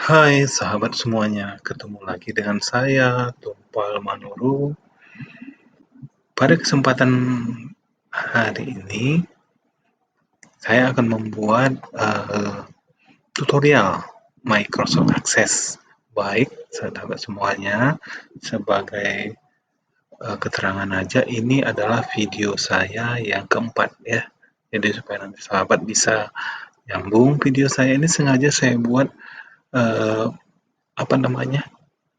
Hai sahabat semuanya, ketemu lagi dengan saya, Tumpal Manuru. Pada kesempatan hari ini, saya akan membuat tutorial Microsoft Access. Baik, sahabat semuanya, sebagai keterangan aja, ini adalah video saya yang keempat ya. Jadi supaya nanti sahabat bisa nyambung, video saya ini sengaja saya buat eh, apa namanya?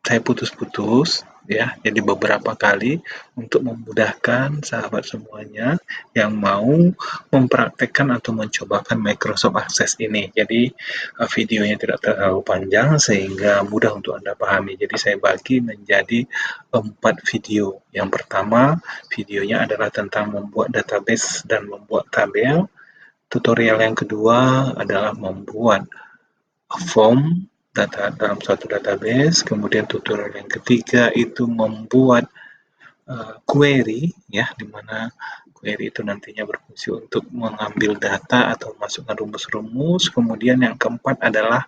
Saya putus-putus ya, jadi beberapa kali untuk memudahkan sahabat semuanya yang mau mempraktekkan atau mencobakan Microsoft Access ini. Jadi videonya tidak terlalu panjang sehingga mudah untuk Anda pahami. Jadi saya bagi menjadi 4 video. Yang pertama, videonya adalah tentang membuat database dan membuat tabel. Tutorial yang kedua adalah membuat form data dalam suatu database. Kemudian tutorial yang ketiga itu membuat query ya, di mana query itu nantinya berfungsi untuk mengambil data atau masukkan rumus-rumus. Kemudian yang keempat adalah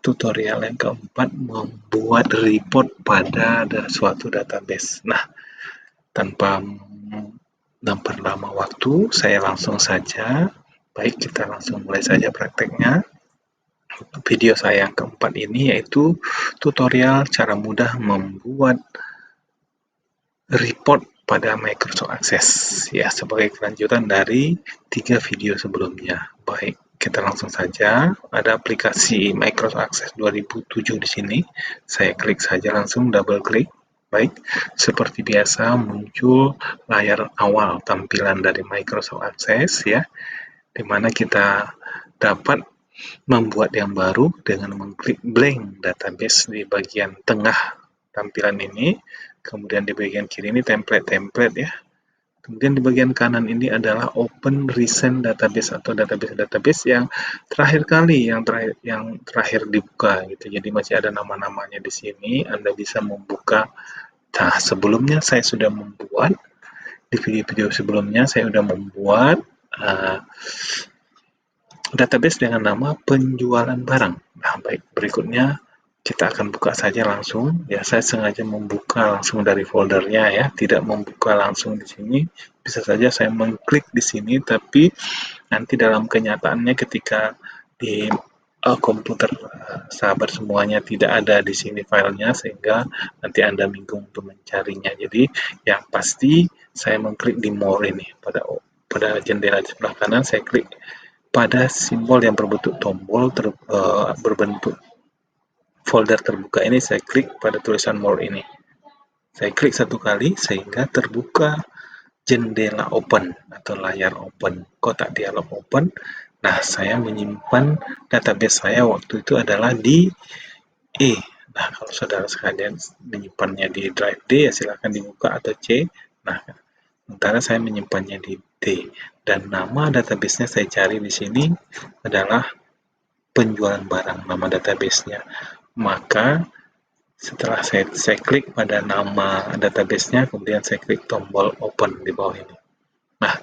tutorial yang keempat membuat report pada suatu database. Nah, tanpa memperlama waktu, saya langsung saja. Baik, kita langsung mulai saja prakteknya. Video saya yang keempat ini yaitu tutorial cara mudah membuat report pada Microsoft Access ya, sebagai kelanjutan dari 3 video sebelumnya. Baik, kita langsung saja. Ada aplikasi Microsoft Access 2007 di sini. Saya klik saja, langsung double klik. Baik, seperti biasa muncul layar awal tampilan dari Microsoft Access ya, di mana kita dapat membuat yang baru dengan mengklik blank database di bagian tengah tampilan ini. Kemudian di bagian kiri ini template-template ya. Kemudian di bagian kanan ini adalah open recent database atau database-database yang terakhir kali, yang terakhir dibuka gitu. Jadi masih ada nama-namanya di sini. Anda bisa membuka. Nah, sebelumnya saya sudah membuat di video-video sebelumnya saya sudah membuat database dengan nama penjualan barang. Nah, baik, berikutnya kita akan buka saja langsung. Ya, saya sengaja membuka langsung dari foldernya ya, tidak membuka langsung di sini. Bisa saja saya mengklik di sini, tapi nanti dalam kenyataannya ketika di komputer sahabat semuanya tidak ada di sini filenya, sehingga nanti Anda bingung untuk mencarinya. Jadi yang pasti saya mengklik di more ini. Pada jendela di sebelah kanan saya klik pada simbol yang berbentuk tombol berbentuk folder terbuka ini, saya klik pada tulisan more ini. Saya klik satu kali sehingga terbuka jendela open atau layar open, kotak dialog open. Nah, saya menyimpan database saya waktu itu adalah di E. Nah, kalau saudara sekalian menyimpannya di drive D, ya silahkan dibuka, atau C. Nah, sementara saya menyimpannya di D. Dan nama database-nya saya cari di sini adalah penjualan barang, nama database-nya. Maka setelah saya klik pada nama database-nya, kemudian saya klik tombol open di bawah ini. Nah,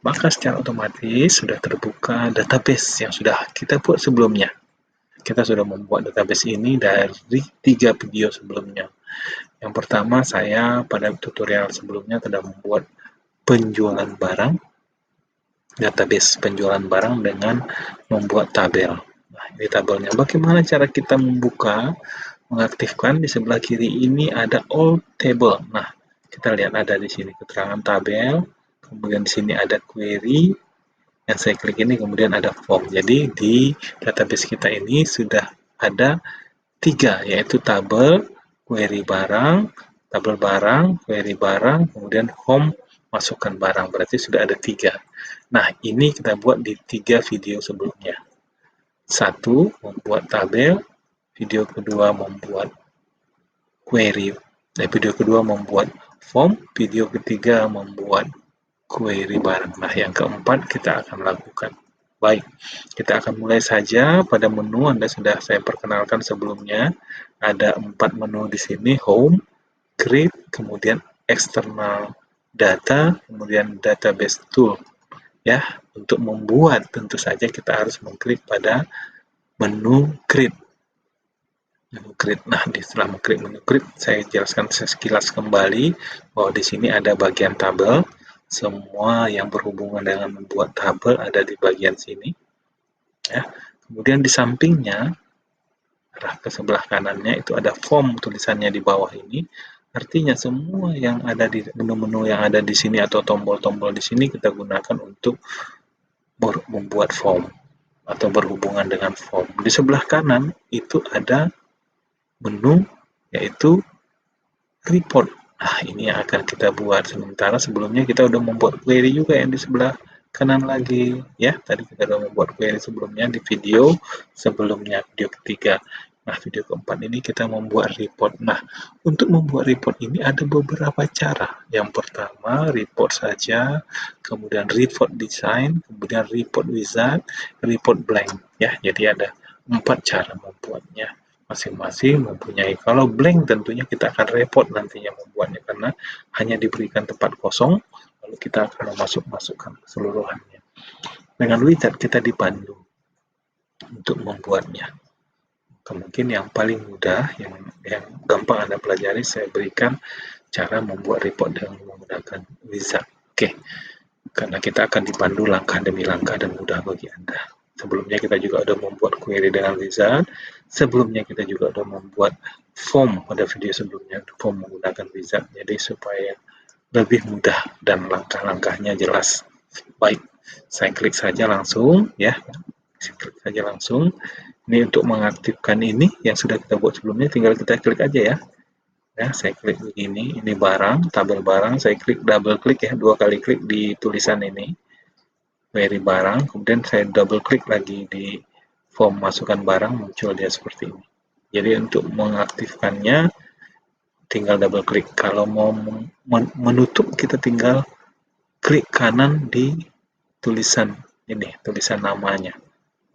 maka secara otomatis sudah terbuka database yang sudah kita buat sebelumnya. Kita sudah membuat database ini dari 3 video sebelumnya. Yang pertama, saya pada tutorial sebelumnya sudah membuat penjualan barang, database penjualan barang dengan membuat tabel. Nah, ini tabelnya. Bagaimana cara kita membuka, mengaktifkan? Di sebelah kiri ini ada all table. Nah, kita lihat ada di sini keterangan tabel, kemudian di sini ada query, yang saya klik ini, kemudian ada form. Jadi di database kita ini sudah ada 3, yaitu tabel, query barang, tabel barang, query barang, kemudian home, masukkan barang. Berarti sudah ada 3. Nah, ini kita buat di 3 video sebelumnya. 1, membuat tabel. Video kedua membuat query. Video kedua membuat form. Video ketiga membuat query barang. Nah, yang keempat kita akan lakukan. Baik, kita akan mulai saja pada menu. Anda sudah saya perkenalkan sebelumnya. Ada 4 menu di sini, home, create, kemudian external data, kemudian database tool. Ya, untuk membuat tentu saja kita harus mengklik pada menu create. menu grid. Nah, setelah mengklik menu grid, saya jelaskan sekilas kembali bahwa di sini ada bagian tabel. Semua yang berhubungan dengan membuat tabel ada di bagian sini. Ya. Kemudian di sampingnya, arah ke sebelah kanannya itu ada form tulisannya di bawah ini. Artinya semua yang ada di menu-menu yang ada di sini atau tombol-tombol di sini kita gunakan untuk membuat form atau berhubungan dengan form. Di sebelah kanan itu ada menu yaitu report. Nah, ini yang akan kita buat. Sementara sebelumnya kita udah membuat query juga yang di sebelah kanan lagi. Ya, tadi kita udah membuat query sebelumnya di video sebelumnya, video ketiga. Nah, video keempat ini kita membuat report. Nah, untuk membuat report ini ada beberapa cara. Yang pertama, report saja, kemudian report design, kemudian report wizard, report blank. Ya, jadi ada 4 cara membuatnya. Masing-masing mempunyai, kalau blank tentunya kita akan repot nantinya membuatnya karena hanya diberikan tempat kosong lalu kita akan masukkan keseluruhannya. Dengan wizard kita dipandu untuk membuatnya. Mungkin yang paling mudah, yang gampang Anda pelajari, saya berikan cara membuat report dengan menggunakan wizard. Oke, karena kita akan dipandu langkah demi langkah dan mudah bagi Anda. Sebelumnya kita juga sudah membuat query dengan wizard. Sebelumnya kita juga sudah membuat form pada video sebelumnya, form menggunakan wizard. Jadi supaya lebih mudah dan langkah-langkahnya jelas. Baik, saya klik saja langsung ya. Saya klik saja langsung. Ini untuk mengaktifkan ini yang sudah kita buat sebelumnya, tinggal kita klik aja ya. Ya, saya klik begini, ini barang, tabel barang, saya klik double klik ya, 2 kali klik di tulisan ini. Query barang, kemudian saya double klik lagi di form masukkan barang, muncul dia seperti ini. Jadi untuk mengaktifkannya tinggal double klik. Kalau mau menutup kita tinggal klik kanan di tulisan ini, tulisan namanya.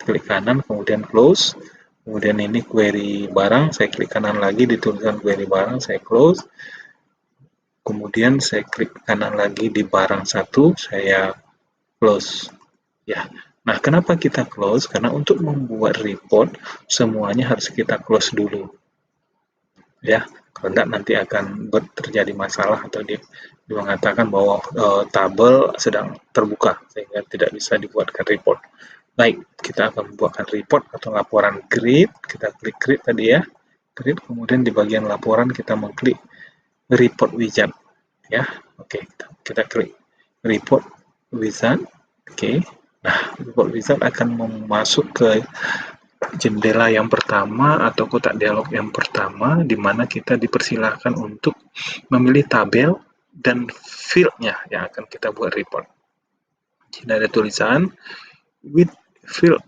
Klik kanan kemudian close. Kemudian ini query barang, saya klik kanan lagi di tulisan query barang, saya close. Kemudian saya klik kanan lagi di barang 1, saya close. Ya. Nah, kenapa kita close? Karena untuk membuat report semuanya harus kita close dulu. Ya, kalau tidak nanti akan terjadi masalah atau dia mengatakan bahwa tabel sedang terbuka sehingga tidak bisa dibuatkan report. Baik, kita akan membuatkan report atau laporan grid. Kita klik grid tadi ya, grid. Kemudian di bagian laporan kita mengklik report wizard. Ya, oke, kita klik report wizard. Oke, nah report wizard akan masuk ke jendela yang pertama atau kotak dialog yang pertama, di mana kita dipersilahkan untuk memilih tabel dan field-nya yang akan kita buat report. Jadi ada tulisan which field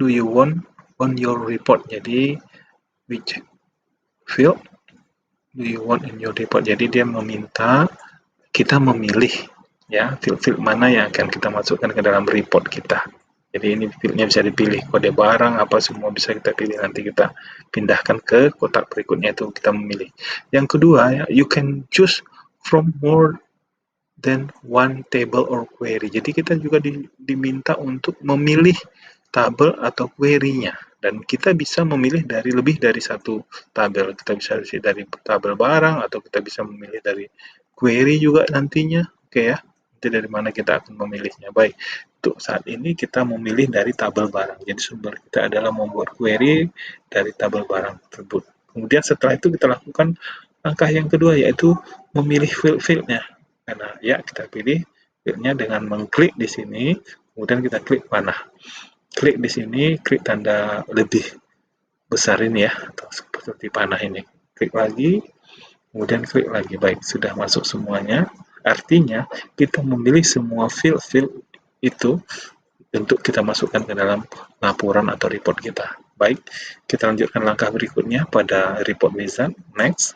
do you want on your report. Jadi which field do you want in your report. Jadi dia meminta kita memilih ya field-field mana yang akan kita masukkan ke dalam report kita. Jadi ini fieldnya bisa dipilih, kode barang apa semua bisa kita pilih, nanti kita pindahkan ke kotak berikutnya itu kita memilih. Yang kedua ya, you can choose from more than one table or query. Jadi kita juga diminta untuk memilih tabel atau query-nya, dan kita bisa memilih dari lebih dari satu tabel. Kita bisa dari tabel barang atau kita bisa memilih dari query juga nantinya. Oke ya, nanti dari mana kita akan memilihnya. Baik, untuk saat ini kita memilih dari tabel barang. Jadi sumber kita adalah membuat query dari tabel barang tersebut. Kemudian setelah itu kita lakukan langkah yang kedua, yaitu memilih field-fieldnya. Karena ya kita pilih field-nya dengan mengklik di sini, kemudian kita klik panah. Klik di sini, klik tanda lebih besar ini ya, atau seperti panah ini. Klik lagi, kemudian klik lagi. Baik, sudah masuk semuanya. Artinya kita memilih semua field-field itu untuk kita masukkan ke dalam laporan atau report kita. Baik, kita lanjutkan langkah berikutnya pada report wizard. Next.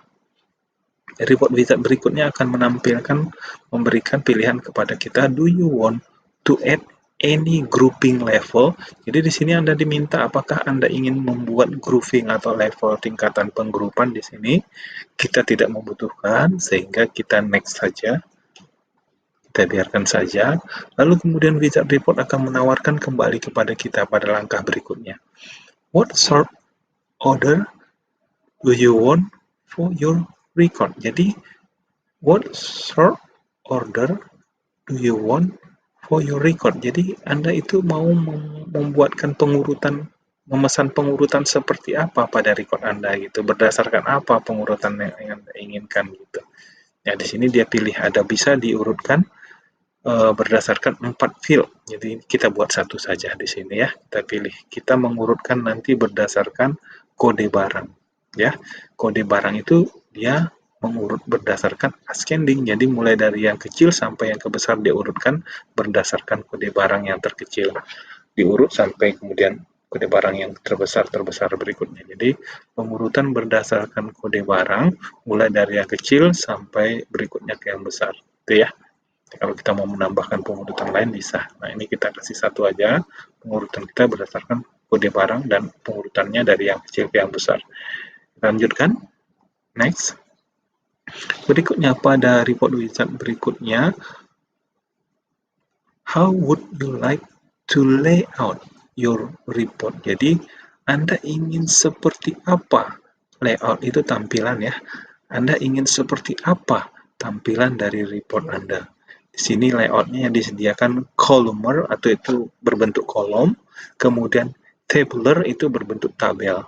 Report wizard berikutnya akan memberikan pilihan kepada kita, do you want to add any grouping level. Jadi di sini Anda diminta apakah Anda ingin membuat grouping atau level tingkatan penggrupan. Di sini kita tidak membutuhkan sehingga kita next saja. Kita biarkan saja. Lalu kemudian wizard report akan menawarkan kembali kepada kita pada langkah berikutnya. What sort order do you want for your record? Jadi, what sort order do you want for your record? Jadi, Anda itu mau membuatkan pengurutan, memesan pengurutan seperti apa pada record Anda gitu, berdasarkan apa pengurutan yang Anda inginkan gitu. Ya, di sini dia pilih ada bisa diurutkan berdasarkan 4 field. Jadi kita buat satu saja di sini ya. Kita pilih. Kita mengurutkan nanti berdasarkan kode barang. Ya, kode barang itu dia mengurut berdasarkan ascending. Jadi mulai dari yang kecil sampai yang kebesar dia urutkan berdasarkan kode barang yang terkecil. Diurut sampai kemudian kode barang yang terbesar berikutnya. Jadi pengurutan berdasarkan kode barang mulai dari yang kecil sampai berikutnya ke yang besar. Itu ya. Kalau kita mau menambahkan pengurutan lain bisa. Nah, ini kita kasih satu aja. Pengurutan kita berdasarkan kode barang dan pengurutannya dari yang kecil ke yang besar. Lanjutkan. Next. Berikutnya pada report wizard berikutnya, how would you like to lay out your report? Jadi, Anda ingin seperti apa? Layout itu tampilan ya. Anda ingin seperti apa tampilan dari report Anda? Di sini layoutnya yang disediakan columnar atau itu berbentuk kolom, kemudian tabular itu berbentuk tabel,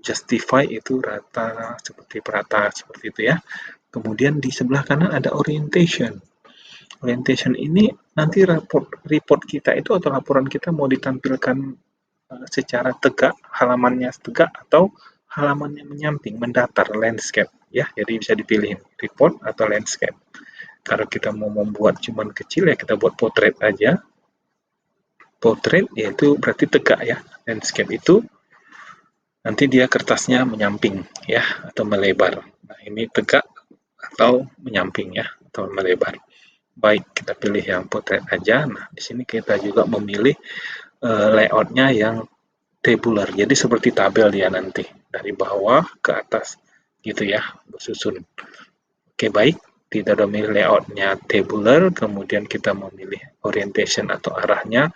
justify itu rata seperti perata seperti itu ya. Kemudian di sebelah kanan ada orientation. Orientation ini nanti report kita itu atau laporan kita mau ditampilkan secara tegak, halamannya tegak atau halamannya menyamping, mendatar, landscape ya. Jadi bisa dipilih report atau landscape. Kalau kita mau membuat cuman kecil ya kita buat portrait aja. Portrait yaitu berarti tegak ya. Landscape itu nanti dia kertasnya menyamping ya atau melebar. Nah, ini tegak atau menyamping ya atau melebar. Baik, kita pilih yang portrait aja. Nah, di sini kita juga memilih layoutnya yang tabular. Jadi seperti tabel dia nanti dari bawah ke atas gitu ya, bersusun. Oke, baik. Tidak memilih layoutnya tabular, kemudian kita memilih orientation atau arahnya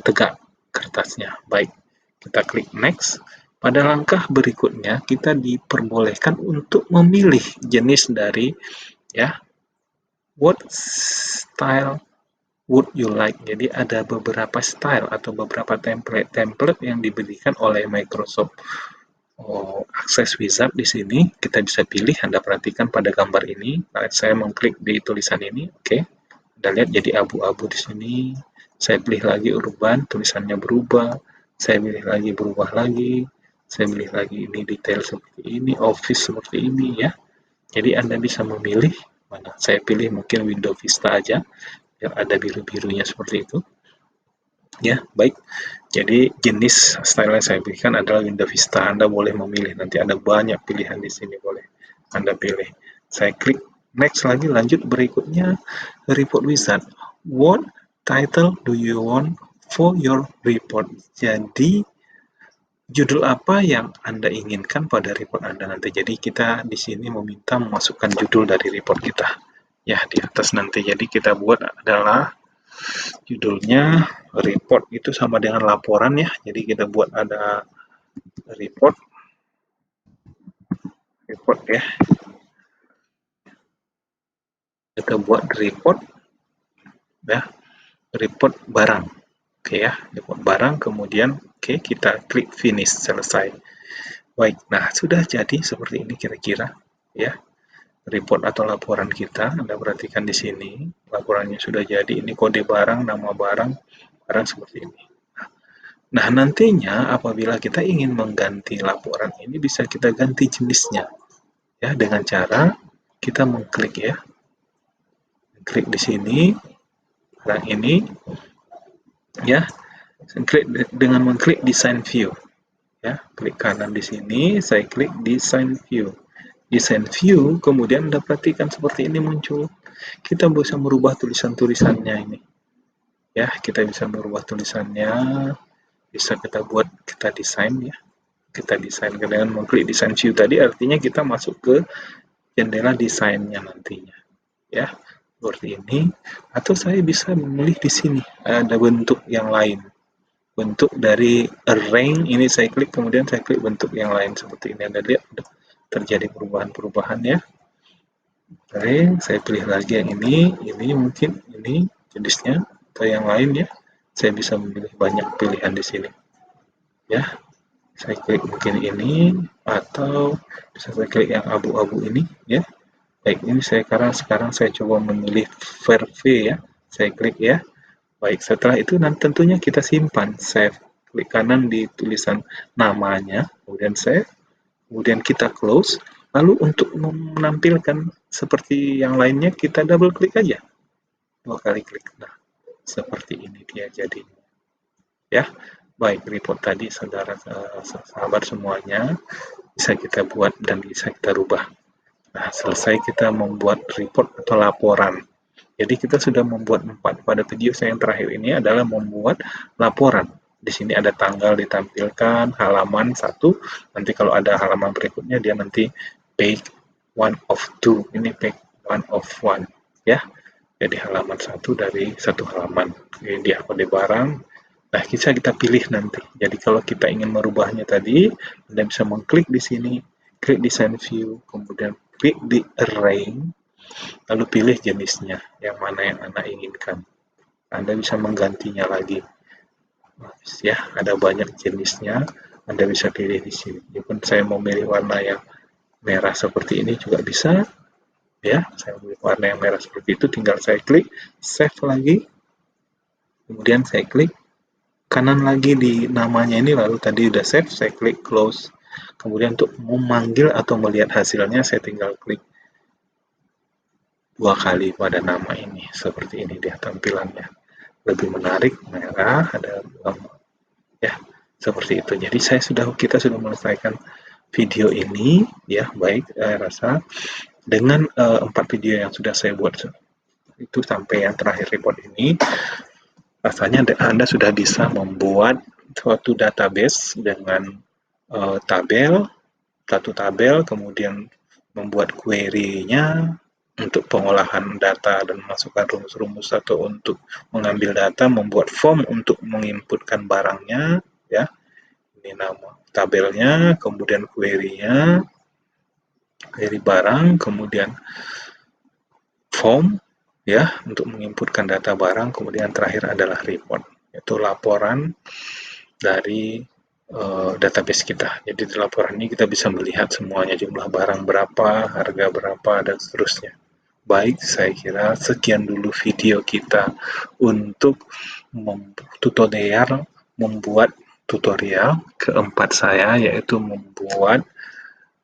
tegak kertasnya. Baik, kita klik next. Pada langkah berikutnya kita diperbolehkan untuk memilih jenis dari ya what style would you like. Jadi ada beberapa style atau beberapa template yang diberikan oleh Microsoft Access Wizard di sini. Kita bisa pilih, Anda perhatikan pada gambar ini. Nah, saya mengklik di tulisan ini, oke. Anda lihat jadi abu-abu di sini. Saya pilih lagi urban, tulisannya berubah. Saya pilih lagi berubah lagi. Saya pilih lagi ini detail seperti ini, office seperti ini ya. Jadi Anda bisa memilih mana. Saya pilih mungkin Windows Vista aja, biar ada biru-birunya seperti itu. Ya, baik. Jadi jenis style yang saya pilihkan adalah Windows Vista. Anda boleh memilih, nanti ada banyak pilihan di sini, boleh Anda pilih. Saya klik next lagi, lanjut berikutnya report wizard. What title do you want for your report? Jadi judul apa yang Anda inginkan pada report Anda nanti. Jadi kita di sini meminta memasukkan judul dari report kita. Ya, di atas nanti. Jadi kita buat adalah judulnya report itu sama dengan laporan ya. Jadi kita buat ada report ya. Kita buat report ya. Report barang. Oke ya, report barang kemudian kita klik finish, selesai. Baik. Nah, sudah jadi seperti ini kira-kira ya. Report atau laporan kita, Anda perhatikan di sini, laporannya sudah jadi, ini kode barang, nama barang seperti ini. Nah, nantinya apabila kita ingin mengganti laporan ini, bisa kita ganti jenisnya, ya, dengan cara kita mengklik ya, klik di sini, barang ini, ya, klik dengan mengklik design view, ya, klik kanan di sini, saya klik design view. Design view, kemudian Anda perhatikan seperti ini muncul. Kita bisa merubah tulisan-tulisannya ini. Ya, kita bisa merubah tulisannya. Bisa kita buat, kita desain ya. Kita desain dengan mengklik design view tadi artinya kita masuk ke jendela desainnya nantinya. Ya, seperti ini. Atau saya bisa memilih di sini ada bentuk yang lain. bentuk dari array ini saya klik, kemudian saya klik bentuk yang lain seperti ini. Anda lihat terjadi perubahan-perubahan ya. Oke, saya pilih lagi yang ini mungkin ini jenisnya atau yang lain ya. Saya bisa memilih banyak pilihan di sini. Ya, saya klik mungkin ini atau bisa saya klik yang abu-abu ini ya. Baik, ini sekarang saya coba memilih verve ya. Saya klik ya. Baik, setelah itu nanti tentunya kita simpan, save. Klik kanan di tulisan namanya, kemudian save, kemudian kita close. Lalu untuk menampilkan seperti yang lainnya, kita double klik aja. 2 kali klik. Nah, seperti ini dia jadi. Ya, baik, report tadi saudara sahabat semuanya bisa kita buat dan bisa kita rubah. Nah, selesai kita membuat report atau laporan. Jadi kita sudah membuat 4. Pada video saya yang terakhir ini adalah membuat laporan. Di sini ada tanggal ditampilkan, halaman 1. Nanti kalau ada halaman berikutnya dia nanti page 1 of 2. Ini page 1 of 1 ya. Jadi halaman 1 dari satu halaman. Ini di akun barang. Nah, kita pilih nanti. Jadi kalau kita ingin merubahnya tadi, Anda bisa mengklik di sini, klik design view, kemudian klik di arrange, lalu pilih jenisnya, yang mana yang Anda inginkan. Anda bisa menggantinya lagi. Ya, ada banyak jenisnya, Anda bisa pilih di sini. Meskipun saya mau pilih warna yang merah seperti ini juga bisa. Ya, saya pilih warna yang merah seperti itu, tinggal saya klik save lagi. Kemudian saya klik kanan lagi di namanya ini, lalu tadi udah save, saya klik close. Kemudian untuk memanggil atau melihat hasilnya, saya tinggal klik 2 kali pada nama ini. Seperti ini dia tampilannya. Lebih menarik, merah, ada ya, seperti itu. Jadi kita sudah menyelesaikan video ini, ya, baik, saya rasa dengan 4 video yang sudah saya buat itu sampai yang terakhir report ini, rasanya Anda sudah bisa membuat suatu database dengan satu tabel, kemudian membuat query-nya untuk pengolahan data dan memasukkan rumus-rumus atau untuk mengambil data, membuat form untuk menginputkan barangnya, ya. Ini nama tabelnya, kemudian query-nya, query barang, kemudian form, ya, untuk menginputkan data barang, kemudian terakhir adalah report, yaitu laporan dari database kita. Jadi di laporan ini kita bisa melihat semuanya, jumlah barang berapa, harga berapa, dan seterusnya. Baik, saya kira sekian dulu video kita untuk membuat tutorial keempat saya, yaitu membuat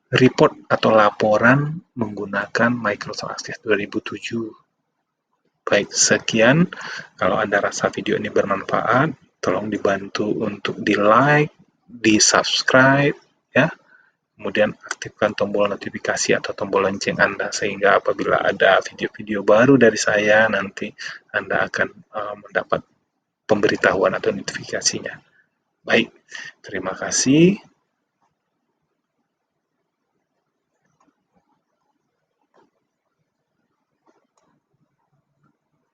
report atau laporan menggunakan Microsoft Access 2007. Baik, sekian. Kalau Anda rasa video ini bermanfaat, tolong dibantu untuk di-like, di-subscribe, ya. Kemudian aktifkan tombol notifikasi atau tombol lonceng Anda, sehingga apabila ada video-video baru dari saya, nanti Anda akan mendapat pemberitahuan atau notifikasinya. Baik, terima kasih.